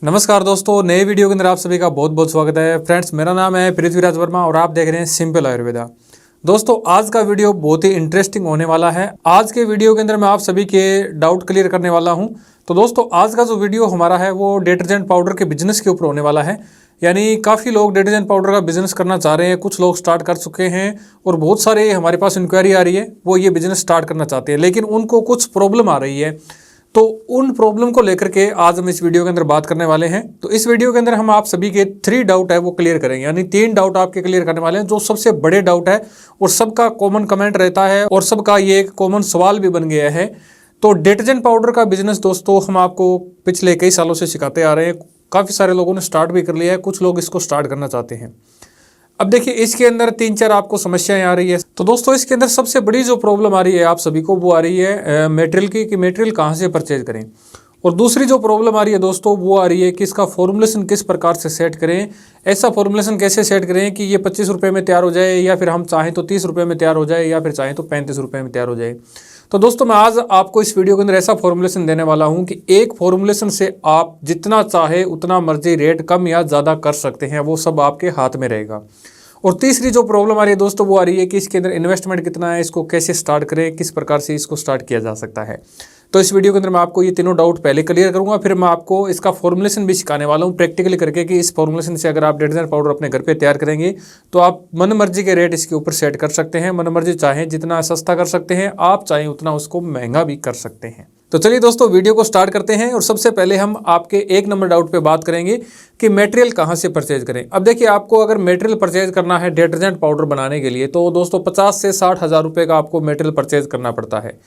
नमस्कार दोस्तों, नए वीडियो के अंदर आप सभी का बहुत बहुत स्वागत है। फ्रेंड्स, मेरा नाम है पृथ्वीराज वर्मा और आप देख रहे हैं सिंपल आयुर्वेदा। दोस्तों, आज का वीडियो बहुत ही इंटरेस्टिंग होने वाला है। आज के वीडियो के अंदर मैं आप सभी के डाउट क्लियर करने वाला हूं। तो दोस्तों, आज का जो वीडियो हमारा है वो डिटर्जेंट पाउडर के बिजनेस के ऊपर होने वाला है। यानी काफ़ी लोग डिटर्जेंट पाउडर का बिजनेस करना चाह रहे हैं, कुछ लोग स्टार्ट कर चुके हैं और बहुत सारे हमारे पास इंक्वायरी आ रही है, वो ये बिजनेस स्टार्ट करना चाहते हैं, लेकिन उनको कुछ प्रॉब्लम आ रही है। तो उन प्रॉब्लम को लेकर के आज हम इस वीडियो के अंदर बात करने वाले हैं। तो इस वीडियो के अंदर हम आप सभी के 3 डाउट है वो क्लियर करेंगे, यानी 3 डाउट आपके क्लियर करने वाले हैं जो सबसे बड़े डाउट है और सबका कॉमन कमेंट रहता है और सबका ये एक कॉमन सवाल भी बन गया है। तो डिटर्जेंट पाउडर का बिजनेस दोस्तों हम आपको पिछले कई सालों से सिखाते आ रहे हैं। काफ़ी सारे लोगों ने स्टार्ट भी कर लिया है, कुछ लोग इसको स्टार्ट करना चाहते हैं। अब देखिए, इसके अंदर 3-4 आपको समस्याएं आ रही है। तो दोस्तों, इसके अंदर सबसे बड़ी जो प्रॉब्लम आ रही है आप सभी को, वो आ रही है मटेरियल की, कि मटेरियल कहाँ से परचेज करें। और दूसरी जो प्रॉब्लम आ रही है दोस्तों, वो आ रही है कि इसका फॉर्मुलेशन किस प्रकार से सेट करें। ऐसा फॉर्मुलेशन कैसे सेट करें कि ये 25 रुपये में तैयार हो जाए, या फिर हम चाहें तो 30 रुपये में तैयार हो जाए, या फिर चाहें तो 35 रुपये में तैयार हो जाए। तो दोस्तों, मैं आज आपको इस वीडियो के अंदर ऐसा फॉर्मुलेशन देने वाला हूं कि एक फॉर्मुलेशन से आप जितना चाहे उतना मर्जी रेट कम या ज़्यादा कर सकते हैं, वो सब आपके हाथ में रहेगा। और तीसरी जो प्रॉब्लम आ रही है दोस्तों, वो आ रही है कि इसके अंदर इन्वेस्टमेंट कितना है, इसको कैसे स्टार्ट करें, किस प्रकार से इसको स्टार्ट किया जा सकता है। तो इस वीडियो के अंदर मैं आपको ये तीनों डाउट पहले क्लियर करूंगा, फिर मैं आपको इसका फॉर्मुलेशन भी सिखाने वाला हूँ प्रैक्टिकली करके, कि इस फॉर्मुलेशन से अगर आप डिटर्जेंट पाउडर अपने घर पे तैयार करेंगे तो आप मन मर्जी के रेट इसके ऊपर सेट कर सकते हैं। मन मर्जी चाहें जितना सस्ता कर सकते हैं, आप चाहें उतना उसको महंगा भी कर सकते हैं। तो चलिए दोस्तों, वीडियो को स्टार्ट करते हैं। और सबसे पहले हम आपके 1 नंबर डाउट पे बात करेंगे कि मटेरियल कहाँ से परचेज करें। अब देखिए, आपको अगर मटेरियल परचेज करना है डिटर्जेंट पाउडर बनाने के लिए, तो दोस्तों 50 से 60 हज़ार रुपये का आपको मटेरियल परचेज करना पड़ता है।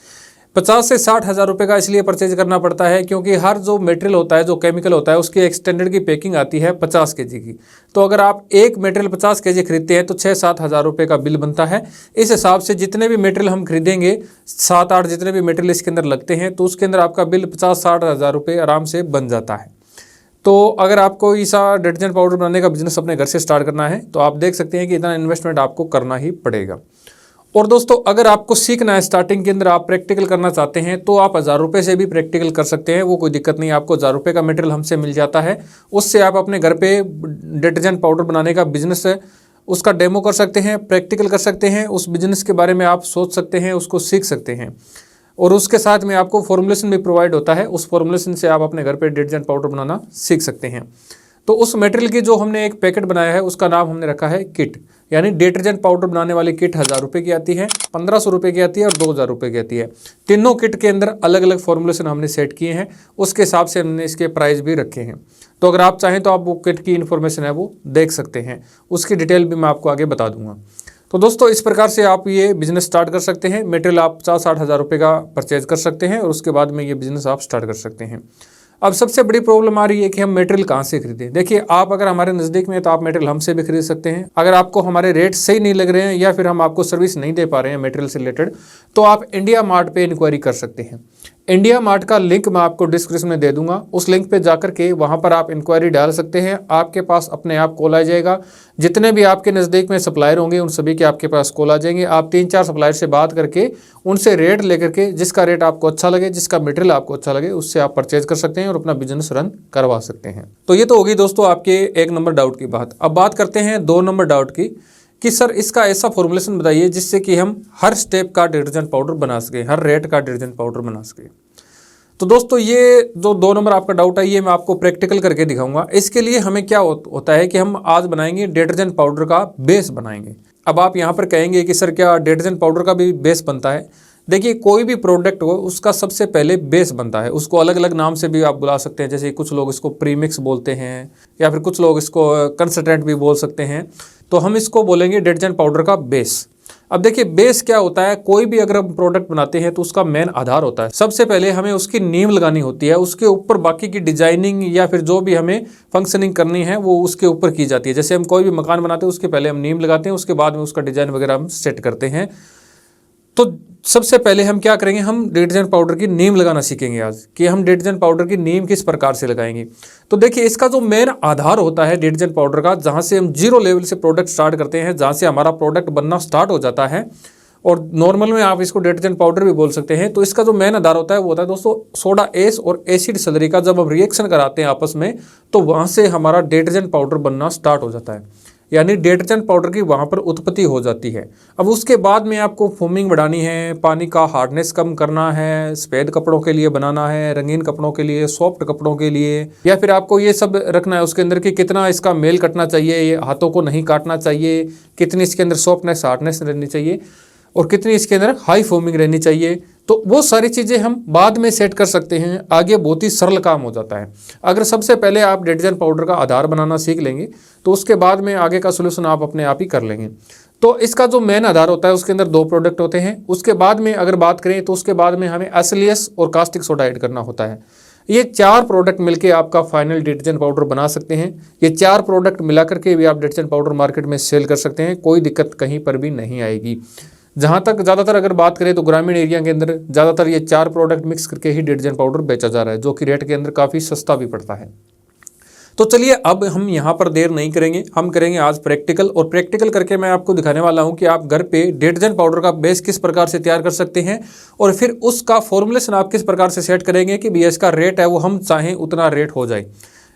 50 से 60 हज़ार रुपये का इसलिए परचेज करना पड़ता है क्योंकि हर जो मटेरियल होता है, जो केमिकल होता है, उसकी एक्सटेंडेड की पैकिंग आती है 50 केजी की। तो अगर आप एक मटेरियल 50 केजी खरीदते हैं तो 6-7 हज़ार रुपये का बिल बनता है। इस हिसाब से जितने भी मटेरियल हम खरीदेंगे, 7-8 जितने भी मटेरियल इसके अंदर लगते हैं, तो उसके अंदर आपका बिल 50-60 हज़ार रुपये आराम से बन जाता है। तो अगर आपको ऐसा डिटर्जेंट पाउडर बनाने का बिजनेस अपने घर से स्टार्ट करना है तो आप देख सकते हैं कि इतना इन्वेस्टमेंट आपको करना ही पड़ेगा। और दोस्तों, अगर आपको सीखना है, स्टार्टिंग के अंदर आप प्रैक्टिकल करना चाहते हैं, तो आप 1000 रुपये से भी प्रैक्टिकल कर सकते हैं, वो कोई दिक्कत नहीं। आपको 1000 रुपये का मटेरियल हमसे मिल जाता है, उससे आप अपने घर पे डिटर्जेंट पाउडर बनाने का बिजनेस है उसका डेमो कर सकते हैं, प्रैक्टिकल कर सकते हैं, उस बिजनेस के बारे में आप सोच सकते हैं, उसको सीख सकते हैं। और उसके साथ में आपको फॉर्मुलेशन भी प्रोवाइड होता है, उस फॉर्मुलेशन से आप अपने घर पे डिटर्जेंट पाउडर बनाना सीख सकते हैं। तो उस मटेरियल की जो हमने एक पैकेट बनाया है, उसका नाम हमने रखा है किट। यानी डिटर्जेंट पाउडर बनाने वाली किट 1000 रुपये की आती है, 1500 रुपये की आती है और 2000 रुपये की आती है। तीनों किट के अंदर अलग अलग फॉर्मुलेशन हमने सेट किए हैं, उसके हिसाब से हमने इसके प्राइस भी रखे हैं। तो अगर आप चाहें तो आप वो किट की इन्फॉर्मेशन है वो देख सकते हैं, उसकी डिटेल भी मैं आपको आगे बता दूंगा। तो दोस्तों, इस प्रकार से आप ये बिजनेस स्टार्ट कर सकते हैं। मटेरियल आप 50-60 हज़ार रुपये का परचेज कर सकते हैं और उसके बाद में ये बिजनेस आप स्टार्ट कर सकते हैं। अब सबसे बड़ी प्रॉब्लम आ रही है कि हम मटेरियल कहाँ से खरीदें। देखिए, आप अगर हमारे नज़दीक में हैं तो आप मटेरियल हमसे भी खरीद सकते हैं। अगर आपको हमारे रेट सही नहीं लग रहे हैं या फिर हम आपको सर्विस नहीं दे पा रहे हैं मटेरियल से रिलेटेड, तो आप इंडिया मार्ट पे इंक्वायरी कर सकते हैं। इंडिया मार्ट का लिंक मैं आपको डिस्क्रिप्शन में दे दूंगा, उस लिंक पे जाकर के वहाँ पर आप इंक्वायरी डाल सकते हैं। आपके पास अपने आप कॉल आ जाएगा। जितने भी आपके नज़दीक में सप्लायर होंगे उन सभी के आपके पास कॉल आ जाएंगे। आप 3-4 सप्लायर से बात करके उनसे रेट लेकर के, जिसका रेट आपको अच्छा लगे, जिसका मटेरियल आपको अच्छा लगे, उससे आप परचेज कर सकते हैं और अपना बिजनेस रन करवा सकते हैं। तो ये तो होगी दोस्तों आपके 1 नंबर डाउट की बात। अब बात करते हैं 2 नंबर डाउट की, कि सर इसका ऐसा फॉर्मुलेशन बताइए जिससे कि हम हर स्टेप का डिटर्जेंट पाउडर बना सकें, हर रेट का डिटर्जेंट पाउडर बना सकें। तो दोस्तों, ये जो 2 नंबर आपका डाउट है, ये मैं आपको प्रैक्टिकल करके दिखाऊंगा। इसके लिए हमें क्या होता है कि हम आज बनाएंगे डिटर्जेंट पाउडर का बेस बनाएंगे। अब आप यहाँ पर कहेंगे कि सर क्या डिटर्जेंट पाउडर का भी बेस बनता है। देखिए, कोई भी प्रोडक्ट हो उसका सबसे पहले बेस बनता है। उसको अलग अलग नाम से भी आप बुला सकते हैं, जैसे कुछ लोग इसको प्रीमिक्स बोलते हैं या फिर कुछ लोग इसको कंसल्टेंट भी बोल सकते हैं। तो हम इसको बोलेंगे डिटर्जेंट पाउडर का बेस। अब देखिए, बेस क्या होता है। कोई भी अगर हम प्रोडक्ट बनाते हैं तो उसका मेन आधार होता है। सबसे पहले हमें उसकी नींव लगानी होती है, उसके ऊपर बाकी की डिजाइनिंग या फिर जो भी हमें फंक्शनिंग करनी है वो उसके ऊपर की जाती है। जैसे हम कोई भी मकान बनाते हैं उसके पहले हम नींव लगाते हैं, उसके बाद में उसका डिजाइन वगैरह हम सेट करते हैं। तो सबसे पहले हम क्या करेंगे, हम डिटर्जेंट पाउडर की नीम लगाना सीखेंगे आज, कि हम डिटर्जेंट पाउडर की नीम किस प्रकार से लगाएंगे। तो देखिए, इसका जो मेन आधार होता है डिटर्जेंट पाउडर का, जहाँ से हम 0 लेवल से प्रोडक्ट स्टार्ट करते हैं, जहाँ से हमारा प्रोडक्ट बनना स्टार्ट हो जाता है, और नॉर्मल में आप इसको डिटर्जेंट पाउडर भी बोल सकते हैं। तो इसका जो मेन आधार होता है वो होता है दोस्तों सोडा एस और एसिड स्लरी का। जब हम रिएक्शन कराते हैं आपस में तो वहाँ से हमारा डिटर्जेंट पाउडर बनना स्टार्ट हो जाता है, यानी डिटर्जेंट पाउडर की वहाँ पर उत्पत्ति हो जाती है। अब उसके बाद में आपको फोमिंग बढ़ानी है, पानी का हार्डनेस कम करना है, सफ़ेद कपड़ों के लिए बनाना है, रंगीन कपड़ों के लिए, सॉफ्ट कपड़ों के लिए, या फिर आपको ये सब रखना है उसके अंदर कि कितना इसका मेल कटना चाहिए, ये हाथों को नहीं काटना चाहिए, कितनी इसके अंदर सॉफ्टनेस हार्डनेस रहनी चाहिए और कितनी इसके अंदर हाई फोमिंग रहनी चाहिए। तो वो सारी चीज़ें हम बाद में सेट कर सकते हैं, आगे बहुत ही सरल काम हो जाता है। अगर सबसे पहले आप डिटर्जेंट पाउडर का आधार बनाना सीख लेंगे तो उसके बाद में आगे का सोल्यूशन आप अपने आप ही कर लेंगे। तो इसका जो मेन आधार होता है उसके अंदर 2 प्रोडक्ट होते हैं। उसके बाद में अगर बात करें तो उसके बाद में हमें SLS और कास्टिक सोडा ऐड करना होता है। ये 4 प्रोडक्ट मिलके आपका फाइनल डिटर्जेंट पाउडर बना सकते हैं। ये 4 प्रोडक्ट मिला करके भी आप डिटर्जेंट पाउडर मार्केट में सेल कर सकते हैं, कोई दिक्कत कहीं पर भी नहीं आएगी। जहाँ तक ज़्यादातर अगर बात करें तो ग्रामीण एरिया के अंदर ज़्यादातर ये 4 प्रोडक्ट मिक्स करके ही डिटर्जेंट पाउडर बेचा जा रहा है, जो कि रेट के अंदर काफ़ी सस्ता भी पड़ता है। तो चलिए अब हम यहाँ पर देर नहीं करेंगे, हम करेंगे आज प्रैक्टिकल, और प्रैक्टिकल करके मैं आपको दिखाने वाला हूँ कि आप घर पे डिटर्जेंट पाउडर का बेस किस प्रकार से तैयार कर सकते हैं और फिर उसका फॉर्मुलेशन आप किस प्रकार से सेट करेंगे कि भैया इसका रेट है वो हम चाहें उतना रेट हो जाए।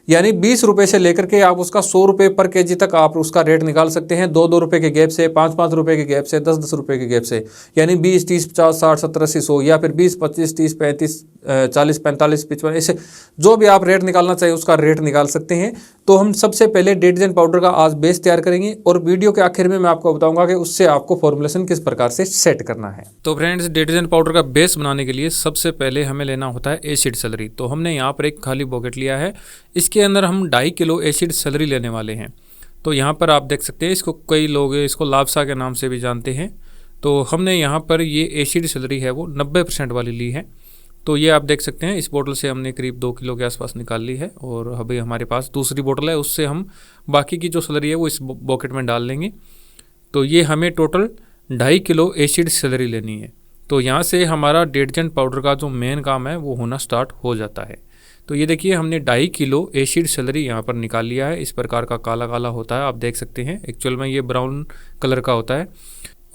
यानी 20 रुपये से लेकर के आप उसका 100 रुपये पर केजी तक आप उसका रेट निकाल सकते हैं, 2-2 रुपये के गैप से, 5-5 रुपये के गैप से, 10-10 रुपये के गैप से। यानी 20, 30, 50, 60, 70, 80, 100 या फिर 20, 25, 30, 35, 40, 45, 55, ऐसे जो भी आप रेट निकालना चाहिए उसका रेट निकाल सकते हैं। तो हम सबसे पहले डिटर्जेंट पाउडर का आज बेस तैयार करेंगे और वीडियो के आखिर में मैं आपको बताऊंगा कि उससे आपको फॉर्मुलेशन किस प्रकार से सेट करना है। तो फ्रेंड्स, डिटर्जेंट पाउडर का बेस बनाने के लिए सबसे पहले हमें लेना होता है एसिड सेलरी। तो हमने यहाँ पर एक खाली बॉकेट लिया है, इसके अंदर हम 2.5 किलो एसिड सेलरी लेने वाले हैं। तो यहाँ पर आप देख सकते हैं, इसको कई लोग इसको लापसा के नाम से भी जानते हैं। तो हमने यहाँ पर ये एसिड सेलरी है वो 90% वाली ली है। तो ये आप देख सकते हैं, इस बोतल से हमने करीब 2 किलो के आसपास निकाल ली है और अभी हमारे पास दूसरी बोतल है, उससे हम बाकी की जो सेलरी है वो इस बॉकेट में डाल लेंगे। तो ये हमें टोटल 2.5 किलो एसिड सेलरी लेनी है। तो यहाँ से हमारा डिटर्जेंट पाउडर का जो मेन काम है वो होना स्टार्ट हो जाता है। तो ये देखिए, हमने 2.5 किलो एसिड सेलरी यहाँ पर निकाल लिया है। इस प्रकार का काला काला होता है, आप देख सकते हैं, एक्चुअल में ये ब्राउन कलर का होता है।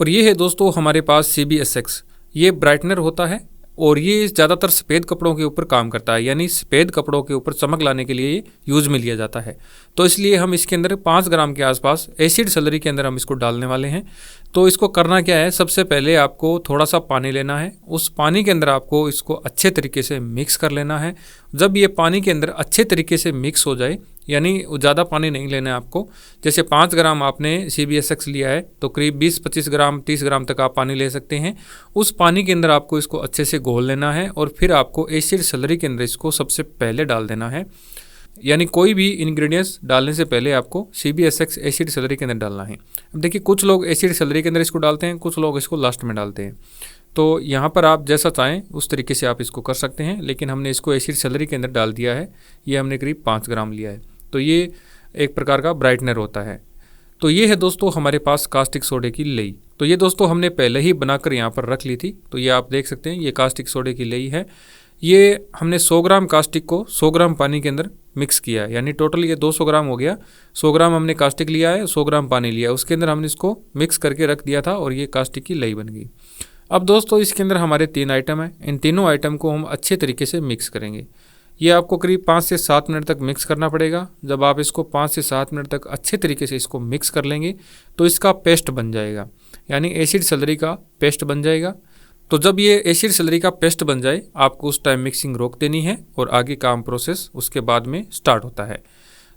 और ये है दोस्तों हमारे पास CBSX, ये ब्राइटनर होता है और ये ज़्यादातर सफ़ेद कपड़ों के ऊपर काम करता है, यानी सफ़ेद कपड़ों के ऊपर चमक लाने के लिए यूज़ में लिया जाता है। तो इसलिए हम इसके अंदर 5 ग्राम के आसपास एसिड सेलरी के अंदर हम इसको डालने वाले हैं। तो इसको करना क्या है, सबसे पहले आपको थोड़ा सा पानी लेना है, उस पानी के अंदर आपको इसको अच्छे तरीके से मिक्स कर लेना है। जब ये पानी के अंदर अच्छे तरीके से मिक्स हो जाए, यानी ज़्यादा पानी नहीं लेना है आपको, जैसे 5 ग्राम आपने CBSX लिया है तो करीब 20-25 ग्राम 30 ग्राम तक आप पानी ले सकते हैं। उस पानी के अंदर आपको इसको अच्छे से घोल लेना है और फिर आपको एसिड सेलरी के अंदर इसको सबसे पहले डाल देना है। यानी कोई भी इंग्रेडिएंट्स डालने से पहले आपको CBSX एसिड सेलरी के अंदर डालना है। अब देखिए, कुछ लोग एसिड सेलरी के अंदर इसको डालते हैं, कुछ लोग इसको लास्ट में डालते हैं। तो यहाँ पर आप जैसा चाहें उस तरीके से आप इसको कर सकते हैं, लेकिन हमने इसको एसिड सेलरी के अंदर डाल दिया है। ये हमने करीब 5 ग्राम लिया है। तो ये एक प्रकार का ब्राइटनर होता है। तो ये है दोस्तों हमारे पास कास्टिक सोडे की लई। तो ये दोस्तों हमने पहले ही बनाकर यहाँ पर रख ली थी। तो ये आप देख सकते हैं, ये कास्टिक सोडे की लई है। ये हमने 100 ग्राम कास्टिक को 100 ग्राम पानी के अंदर मिक्स किया है, यानी टोटल ये 200 ग्राम हो गया। 100 ग्राम हमने कास्टिक लिया है, 100 ग्राम पानी लिया है, उसके अंदर हमने इसको मिक्स करके रख दिया था और ये कास्टिक की लई बन गई। अब दोस्तों इसके अंदर हमारे 3 आइटम हैं, इन तीनों आइटम को हम अच्छे तरीके से मिक्स करेंगे। ये आपको करीब 5 से 7 मिनट तक मिक्स करना पड़ेगा। जब आप इसको 5 से 7 मिनट तक अच्छे तरीके से इसको मिक्स कर लेंगे तो इसका पेस्ट बन जाएगा, यानी एसिड सेलरी का पेस्ट बन जाएगा। तो जब ये एसिड सेलरी का पेस्ट बन जाए, आपको उस टाइम मिक्सिंग रोक देनी है और आगे काम प्रोसेस उसके बाद में स्टार्ट होता है।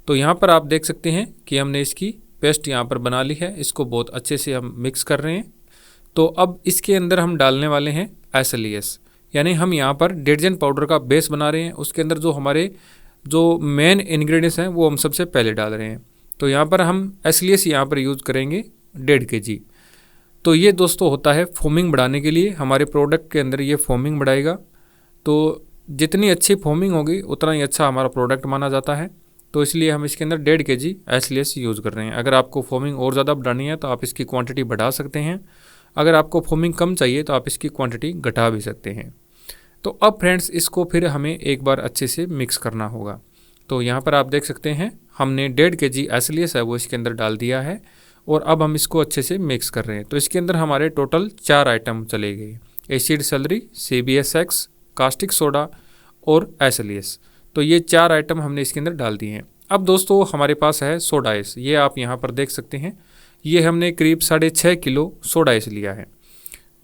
तो यहाँ पर आप देख सकते हैं कि हमने इसकी पेस्ट यहाँ पर बना ली है, इसको बहुत अच्छे से हम मिक्स कर रहे हैं। तो अब इसके अंदर हम डालने वाले हैं SLES, यानी हम यहाँ पर डिटर्जेंट पाउडर का बेस बना रहे हैं। उसके अंदर जो हमारे जो मेन इंग्रेडिएंट्स हैं वो हम सबसे पहले डाल रहे हैं। तो यहाँ पर हम SLES यहाँ पर यूज़ करेंगे 1.5 kg। तो ये दोस्तों होता है फोमिंग बढ़ाने के लिए, हमारे प्रोडक्ट के अंदर ये फोमिंग बढ़ाएगा। तो जितनी अच्छी फोमिंग होगी उतना ही अच्छा हमारा प्रोडक्ट माना जाता है। तो इसलिए हम इसके अंदर 1.5 kg SLES यूज़ कर रहे हैं। अगर आपको फोमिंग और ज़्यादा बढ़ानी है तो आप इसकी क्वांटिटी बढ़ा सकते हैं, अगर आपको फोमिंग कम चाहिए तो आप इसकी क्वांटिटी घटा भी सकते हैं। तो अब फ्रेंड्स इसको फिर हमें एक बार अच्छे से मिक्स करना होगा। तो यहाँ पर आप देख सकते हैं हमने 1.5 kg SLES है वो इसके अंदर डाल दिया है और अब हम इसको अच्छे से मिक्स कर रहे हैं। तो इसके अंदर हमारे टोटल 4 आइटम चले गए, acid salary, CBSX, caustic soda और SLES। तो ये 4 आइटम हमने इसके अंदर डाल दिए हैं। अब दोस्तों हमारे पास है सोडा आइस, ये आप यहाँ पर देख सकते हैं। ये हमने करीब 6.5 किलो सोडा आइस लिया है।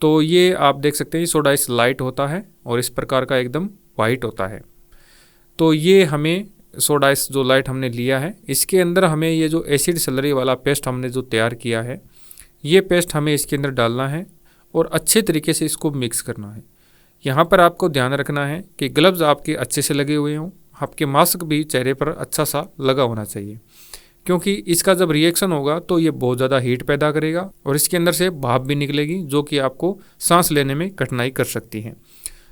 तो ये आप देख सकते हैं सोडा आइस लाइट होता है और इस प्रकार का एकदम वाइट होता है। तो ये हमें सोडा आइस जो लाइट हमने लिया है, इसके अंदर हमें ये जो एसिड सेलरी वाला पेस्ट हमने जो तैयार किया है, ये पेस्ट हमें इसके अंदर डालना है और अच्छे तरीके से इसको मिक्स करना है। यहाँ पर आपको ध्यान रखना है कि ग्लव्स आपके अच्छे से लगे हुए हों, आपके मास्क भी चेहरे पर अच्छा सा लगा होना चाहिए, क्योंकि इसका जब रिएक्शन होगा तो ये बहुत ज़्यादा हीट पैदा करेगा और इसके अंदर से भाप भी निकलेगी जो कि आपको सांस लेने में कठिनाई कर सकती है।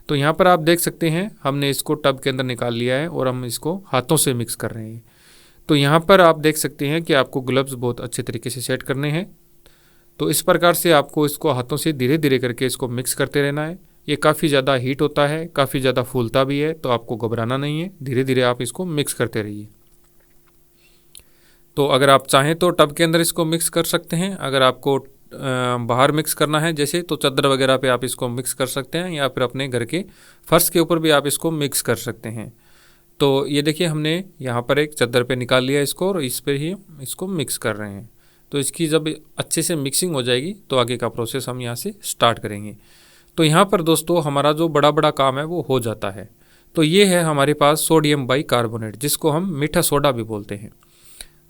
तो यहाँ पर आप देख सकते हैं हमने इसको टब के अंदर निकाल लिया है और हम इसको हाथों से मिक्स कर रहे हैं। तो यहाँ पर आप देख सकते हैं कि आपको ग्लव्स बहुत अच्छे तरीके से सेट करने हैं। तो इस प्रकार से आपको इसको हाथों से धीरे धीरे करके इसको मिक्स करते रहना है। ये काफ़ी ज़्यादा हीट होता है, काफ़ी ज़्यादा फूलता भी है, तो आपको घबराना नहीं है, धीरे धीरे आप इसको मिक्स करते रहिए। तो अगर आप चाहें तो टब के अंदर इसको मिक्स कर सकते हैं, अगर आपको बाहर मिक्स करना है जैसे, तो चादर वगैरह पे आप इसको मिक्स कर सकते हैं या फिर अपने घर के फर्श के ऊपर भी आप इसको मिक्स कर सकते हैं। तो ये देखिए हमने यहाँ पर एक चादर पे निकाल लिया इसको और इस पर ही इसको मिक्स कर रहे हैं। तो इसकी जब अच्छे से मिक्सिंग हो जाएगी तो आगे का प्रोसेस हम यहाँ से स्टार्ट करेंगे। तो यहाँ पर दोस्तों हमारा जो बड़ा बड़ा काम है वो हो जाता है। तो ये है हमारे पास सोडियम बाइकार्बोनेट, जिसको हम मीठा सोडा भी बोलते हैं।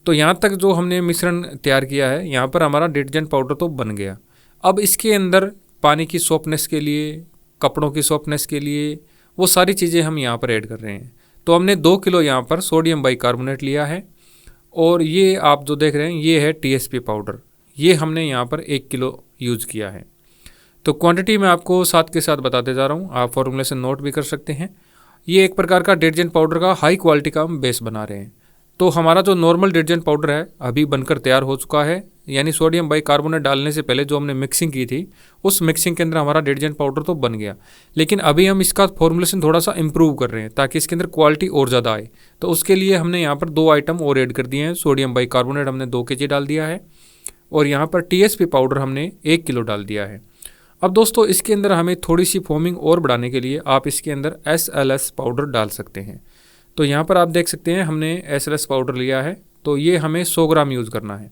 तो यहाँ तक जो हमने मिश्रण तैयार किया है, यहाँ पर हमारा डिटर्जेंट पाउडर तो बन गया। अब इसके अंदर पानी की सॉफ्टनेस के लिए, कपड़ों की सॉफ्टनेस के लिए, वो सारी चीज़ें हम यहाँ पर ऐड कर रहे हैं। तो हमने 2 किलो यहाँ पर सोडियम बाइकार्बोनेट लिया है और ये आप जो देख रहे हैं ये है TSP पाउडर, ये हमने यहाँ पर 1 किलो यूज़ किया है। तो क्वांटिटी मैं आपको साथ के साथ बताते जा रहा हूँ, आप फॉर्मूलेशन नोट भी कर सकते हैं। ये एक प्रकार का डिटर्जेंट पाउडर का हाई क्वालिटी का हम बेस बना रहे हैं। तो हमारा जो नॉर्मल डिटर्जेंट पाउडर है अभी बनकर तैयार हो चुका है, यानी सोडियम बाइकार्बोनेट डालने से पहले जो हमने मिक्सिंग की थी उस मिक्सिंग के अंदर हमारा डिटर्जेंट पाउडर तो बन गया, लेकिन अभी हम इसका फॉर्मूलेशन थोड़ा सा इंप्रूव कर रहे हैं ताकि इसके अंदर क्वालिटी और ज़्यादा आए। तो उसके लिए हमने यहाँ पर 2 आइटम और ऐड कर दिए हैं। सोडियम बाइकार्बोनेट हमने 2 kg डाल दिया है और यहाँ पर TSP पाउडर हमने 1 किलो डाल दिया है। अब दोस्तों इसके अंदर हमें थोड़ी सी फोमिंग और बढ़ाने के लिए आप इसके अंदर SLS पाउडर डाल सकते हैं। तो यहाँ पर आप देख सकते हैं हमने SLS पाउडर लिया है, तो ये हमें 100 ग्राम यूज़ करना है,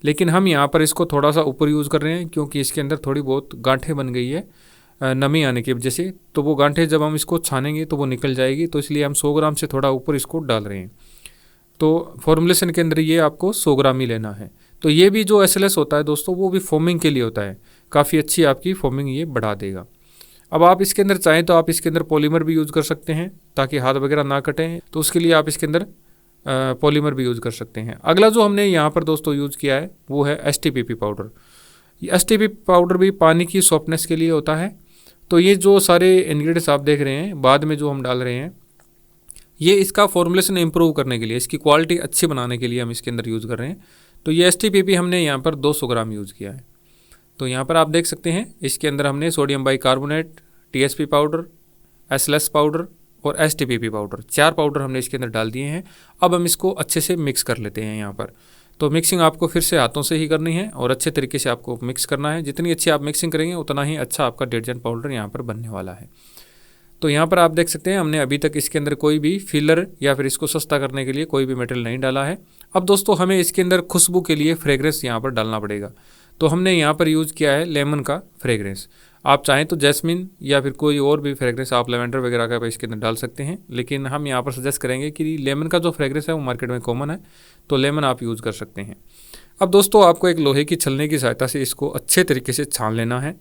लेकिन हम यहाँ पर इसको थोड़ा सा ऊपर यूज़ कर रहे हैं क्योंकि इसके अंदर थोड़ी बहुत गांठें बन गई है नमी आने की वजह से। तो वो गांठें जब हम इसको छानेंगे तो वो निकल जाएगी, तो इसलिए हम 100 ग्राम से थोड़ा ऊपर इसको डाल रहे हैं। तो फॉर्मुलेशन के अंदर ये आपको 100 ग्राम ही लेना है। तो ये भी जो SLS होता है दोस्तों वो भी फोमिंग के लिए होता है, काफ़ी अच्छी आपकी फोमिंग ये बढ़ा देगा। अब आप इसके अंदर चाहें तो आप इसके अंदर पॉलीमर भी यूज़ कर सकते हैं ताकि हाथ वगैरह ना कटें, तो उसके लिए आप इसके अंदर पॉलीमर भी यूज़ कर सकते हैं। अगला जो हमने यहाँ पर दोस्तों यूज़ किया है वो है STPP पाउडर। ये STPP पाउडर भी पानी की सॉफ्टनेस के लिए होता है। तो ये जो सारे इंग्रेडिएंट्स आप देख रहे हैं बाद में जो हम डाल रहे हैं, ये इसका फॉर्मुलेशन इंप्रूव करने के लिए, इसकी क्वालिटी अच्छी बनाने के लिए हम इसके अंदर यूज़ कर रहे हैं। तो ये STPP हमने यहाँ पर 200 ग्राम यूज़ किया है। तो यहाँ पर आप देख सकते हैं इसके अंदर हमने sodium bicarbonate, TSP powder, SLS powder और STPP पाउडर, 4 पाउडर हमने इसके अंदर डाल दिए हैं। अब हम इसको अच्छे से मिक्स कर लेते हैं यहाँ पर। तो मिक्सिंग आपको फिर से हाथों से ही करनी है और अच्छे तरीके से आपको मिक्स करना है। जितनी अच्छी आप मिक्सिंग करेंगे उतना ही अच्छा आपका डिटर्जेंट पाउडर यहाँ पर बनने वाला है। तो यहाँ पर आप देख सकते हैं हमने अभी तक इसके अंदर कोई भी फिलर या फिर इसको सस्ता करने के लिए कोई भी मटेरियल नहीं डाला है। अब दोस्तों हमें इसके अंदर खुशबू के लिए फ्रेग्रेंस यहाँ पर डालना पड़ेगा। तो हमने यहाँ पर यूज़ किया है लेमन का फ्रेग्रेंस। आप चाहें तो जैस्मिन या फिर कोई और भी फ्रेग्रेंस आप लेवेंडर वगैरह का इसके अंदर डाल सकते हैं, लेकिन हम यहाँ पर सजेस्ट करेंगे कि लेमन का जो फ्रेग्रेंस है वो मार्केट में कॉमन है, तो लेमन आप यूज़ कर सकते हैं। अब दोस्तों आपको एक लोहे की छलनी की सहायता से इसको अच्छे तरीके से छान लेना है।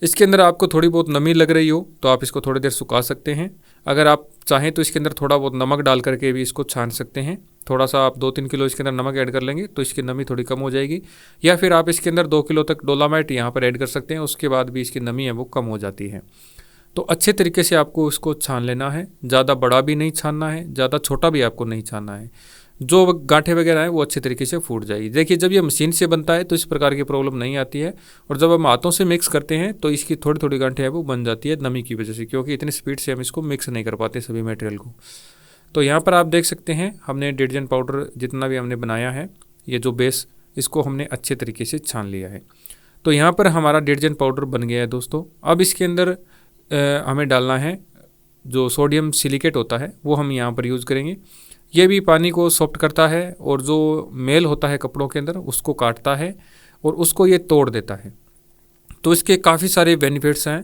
इसके अंदर आपको थोड़ी बहुत नमी लग रही हो तो आप इसको थोड़ी देर सुखा सकते हैं। अगर आप चाहें तो इसके अंदर थोड़ा बहुत नमक डाल करके भी इसको छान सकते हैं। थोड़ा सा आप 2-3 किलो इसके अंदर नमक ऐड कर लेंगे तो इसकी नमी थोड़ी कम हो जाएगी, या फिर आप इसके अंदर 2 किलो तक डोलामाइट यहाँ पर ऐड कर सकते हैं, उसके बाद भी इसकी नमी है वो कम हो जाती है। तो अच्छे तरीके से आपको इसको छान लेना है, ज़्यादा बड़ा भी नहीं छानना है, ज़्यादा छोटा भी आपको नहीं छानना है। जो गांठें वगैरह हैं वो अच्छे तरीके से फूट जाएगी। देखिए जब ये मशीन से बनता है तो इस प्रकार की प्रॉब्लम नहीं आती है, और जब हम हाथों से मिक्स करते हैं तो इसकी थोड़ी थोड़ी गांठें हैं वो बन जाती है नमी की वजह से, क्योंकि इतनी स्पीड से हम इसको मिक्स नहीं कर पाते सभी मटेरियल को। तो यहाँ पर आप देख सकते हैं हमने डिटर्जेंट पाउडर जितना भी हमने बनाया है, ये जो बेस इसको हमने अच्छे तरीके से छान लिया है। तो यहाँ पर हमारा डिटर्जेंट पाउडर बन गया है दोस्तों। अब इसके अंदर हमें डालना है जो सोडियम सिलिकेट होता है, वो हम यहाँ पर यूज़ करेंगे। ये भी पानी को सॉफ्ट करता है और जो मेल होता है कपड़ों के अंदर उसको काटता है और उसको ये तोड़ देता है। तो इसके काफ़ी सारे बेनिफिट्स हैं,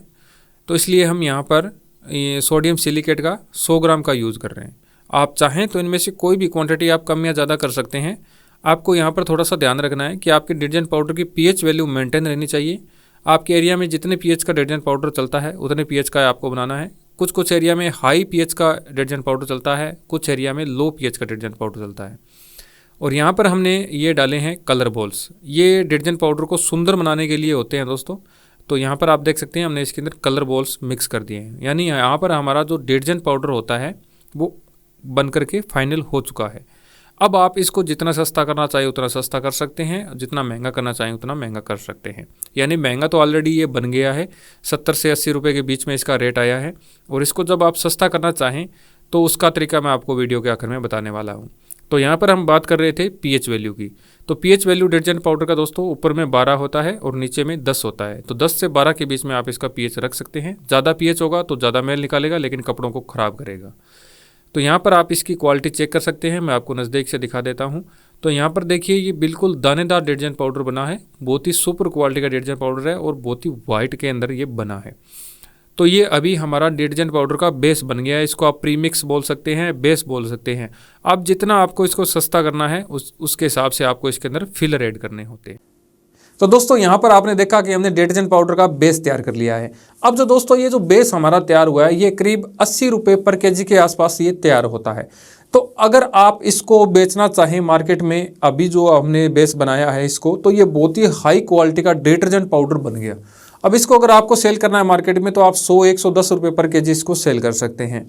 तो इसलिए हम यहाँ पर ये सोडियम सिलिकेट का 100 ग्राम का यूज़ कर रहे हैं। आप चाहें तो इनमें से कोई भी क्वांटिटी आप कम या ज़्यादा कर सकते हैं। आपको यहाँ पर थोड़ा सा ध्यान रखना है कि आपके डिटर्जेंट पाउडर की पीएच वैल्यू मेंटेन रहनी चाहिए। आपके एरिया में जितने पीएच का डिटर्जेंट पाउडर चलता है उतने पीएच का आपको बनाना है। कुछ एरिया में हाई पीएच का डिटर्जेंट पाउडर चलता है, कुछ एरिया में लो पीएच का डिटर्जेंट पाउडर चलता है। और यहाँ पर हमने ये डाले हैं कलर बॉल्स। ये डिटर्जेंट पाउडर को सुंदर बनाने के लिए होते हैं दोस्तों। तो यहाँ पर आप देख सकते हैं हमने इसके अंदर कलर बॉल्स मिक्स कर दिए हैं, यानी यहाँ पर हमारा जो डिटर्जेंट पाउडर होता है वो बन करके फाइनल हो चुका है। अब आप इसको जितना सस्ता करना चाहिए उतना सस्ता कर सकते हैं, जितना महंगा करना चाहिए उतना महंगा कर सकते हैं। यानी महंगा तो ऑलरेडी ये बन गया है, 70 से 80 रुपये के बीच में इसका रेट आया है। और इसको जब आप सस्ता करना चाहें तो उसका तरीका मैं आपको वीडियो के आखिर में बताने वाला हूँ। तो यहाँ पर हम बात कर रहे थे पीएच वैल्यू की। तो पीएच वैल्यू डिटर्जेंट पाउडर का दोस्तों ऊपर में 12 होता है और नीचे में 10 होता है। तो 10 से 12 के बीच में आप इसका पीएच रख सकते हैं। ज़्यादा पीएच होगा तो ज़्यादा मेल निकालेगा, लेकिन कपड़ों को ख़राब करेगा। तो यहाँ पर आप इसकी क्वालिटी चेक कर सकते हैं, मैं आपको नज़दीक से दिखा देता हूँ। तो यहाँ पर देखिए ये बिल्कुल दानेदार डिटर्जेंट पाउडर बना है, बहुत ही सुपर क्वालिटी का डिटर्जेंट पाउडर है और बहुत ही वाइट के अंदर ये बना है। तो ये अभी हमारा डिटर्जेंट पाउडर का बेस बन गया है। इसको आप प्रीमिक्स बोल सकते हैं, बेस बोल सकते हैं। अब जितना आपको इसको सस्ता करना है उसके हिसाब से आपको इसके अंदर फिलर ऐड करने होते हैं। तो दोस्तों यहाँ पर आपने देखा कि हमने डिटर्जेंट पाउडर का बेस तैयार कर लिया है। अब जो दोस्तों ये जो बेस हमारा तैयार हुआ है ये करीब 80 रुपये पर केजी के आसपास ये तैयार होता है। तो अगर आप इसको बेचना चाहें मार्केट में, अभी जो हमने बेस बनाया है इसको, तो ये बहुत ही हाई क्वालिटी का डिटर्जेंट पाउडर बन गया। अब इसको अगर आपको सेल करना है मार्केट में तो आप 100-110 रुपये पर केजी इसको सेल कर सकते हैं।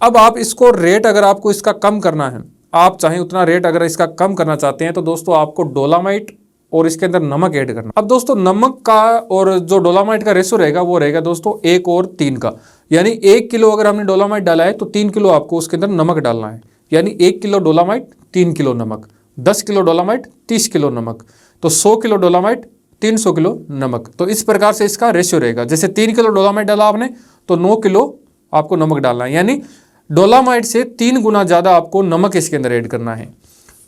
अब आप इसको रेट अगर आपको इसका कम करना है, आप चाहें उतना रेट अगर इसका कम करना चाहते हैं, तो दोस्तों आपको डोलामाइट और इसके अंदर नमक ऐड करना। अब दोस्तों नमक का और जो डोलामाइट का रेशो रहेगा वो रहेगा दोस्तों 1 और 3 का। यानी 1 किलो अगर हमने डोलामाइट डाला है तो 3 किलो आपको उसके अंदर नमक डालना है। यानी 1 किलो डोलामाइट 3 किलो नमक, 10 किलो डोलामाइट 30 किलो नमक, तो 100 किलो डोलामाइट 300 किलो नमक। तो इस प्रकार से इसका रेशियो रहेगा। जैसे 3 किलो डोलामाइट डाला आपने तो 9 किलो आपको नमक डालना है, यानी डोलामाइट से 3 गुना ज़्यादा आपको नमक इसके अंदर ऐड करना है।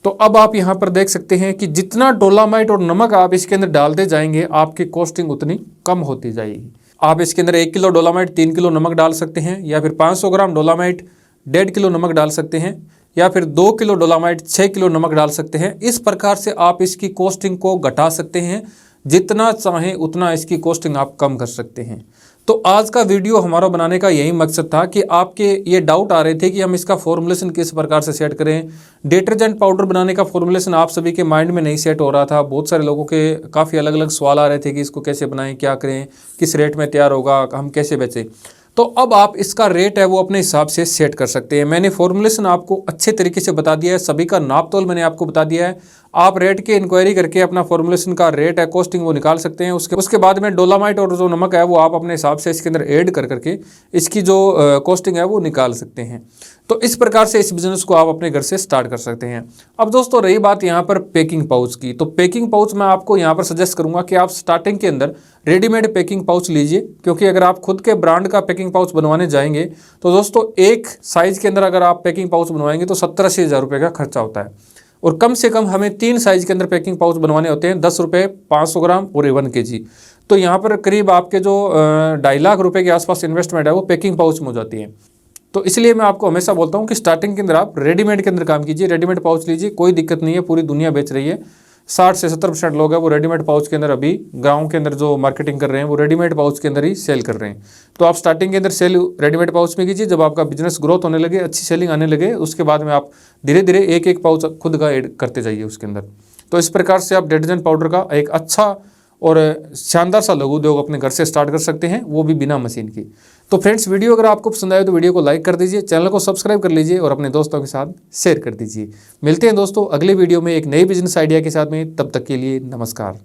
तो अब आप यहाँ पर देख सकते हैं कि जितना डोलामाइट और नमक आप इसके अंदर डालते जाएंगे आपकी कॉस्टिंग उतनी कम होती जाएगी। आप इसके अंदर 1 किलो डोलामाइट 3 किलो नमक डाल सकते हैं, या फिर 500 ग्राम डोलामाइट 1.5 किलो नमक डाल सकते हैं, या फिर 2 किलो डोलामाइट 6 किलो नमक डाल सकते हैं। इस प्रकार से आप इसकी कॉस्टिंग को घटा सकते हैं, जितना चाहें उतना इसकी कॉस्टिंग आप कम कर सकते हैं। तो आज का वीडियो हमारा बनाने का यही मकसद था कि आपके ये डाउट आ रहे थे कि हम इसका फॉर्मुलेशन किस प्रकार से सेट करें। डिटर्जेंट पाउडर बनाने का फॉर्मुलेशन आप सभी के माइंड में नहीं सेट हो रहा था। बहुत सारे लोगों के काफ़ी अलग अलग सवाल आ रहे थे कि इसको कैसे बनाएं, क्या करें, किस रेट में तैयार होगा, हम कैसे बेचें। तो अब आप इसका रेट है वो अपने हिसाब से सेट कर सकते हैं। मैंने फॉर्मुलेशन आपको अच्छे तरीके से बता दिया है, सभी का नाप तोल मैंने आपको बता दिया है। आप रेट की इंक्वायरी करके अपना फॉर्मुलेशन का रेट है, कॉस्टिंग वो निकाल सकते हैं। उसके बाद में डोलामाइट और जो नमक है वो आप अपने हिसाब से इसके अंदर ऐड कर करके इसकी जो कॉस्टिंग है वो निकाल सकते हैं। तो इस प्रकार से इस बिज़नेस को आप अपने घर से स्टार्ट कर सकते हैं। अब दोस्तों रही बात यहाँ पर पैकिंग पाउच की, तो पैकिंग पाउच मैं आपको यहाँ पर सजेस्ट करूँगा कि आप स्टार्टिंग के अंदर रेडीमेड पैकिंग पाउच लीजिए, क्योंकि अगर आप खुद के ब्रांड का पैकिंग पाउच बनवाने जाएंगे तो दोस्तों एक साइज़ के अंदर अगर आप पैकिंग पाउच बनवाएंगे तो 70-80 हज़ार रुपये का खर्चा होता है। और कम से कम हमें 3 साइज़ के अंदर पैकिंग पाउच बनवाने होते हैं, 10 रुपये, 500 ग्राम और 1 kg। तो यहाँ पर करीब आपके जो 2.5 लाख रुपए के आसपास इन्वेस्टमेंट है वो पैकिंग पाउच में हो जाती है। तो इसलिए मैं आपको हमेशा बोलता हूँ कि स्टार्टिंग के अंदर आप रेडीमेड के अंदर काम कीजिए, रेडीमेड पाउच लीजिए, कोई दिक्कत नहीं है। पूरी दुनिया बेच रही है, 60 से 70% लोग हैं वो रेडीमेड पाउच के अंदर अभी गाँव के अंदर जो मार्केटिंग कर रहे हैं वो रेडीमेड पाउच के अंदर ही सेल कर रहे हैं। तो आप स्टार्टिंग के अंदर सेल रेडीमेड पाउच में कीजिए। जब आपका बिजनेस ग्रोथ होने लगे, अच्छी सेलिंग आने लगे, उसके बाद में आप धीरे धीरे एक एक पाउच खुद का ऐड करते जाइए उसके अंदर। तो इस प्रकार से आप डिटर्जेंट पाउडर का एक अच्छा और शानदार सा लघु उद्योग अपने घर से स्टार्ट कर सकते हैं, वो भी बिना मशीन की। तो फ्रेंड्स वीडियो अगर आपको पसंद आए तो वीडियो को लाइक कर दीजिए, चैनल को सब्सक्राइब कर लीजिए और अपने दोस्तों के साथ शेयर कर दीजिए। मिलते हैं दोस्तों अगले वीडियो में एक नई बिजनेस आइडिया के साथ में, तब तक के लिए नमस्कार।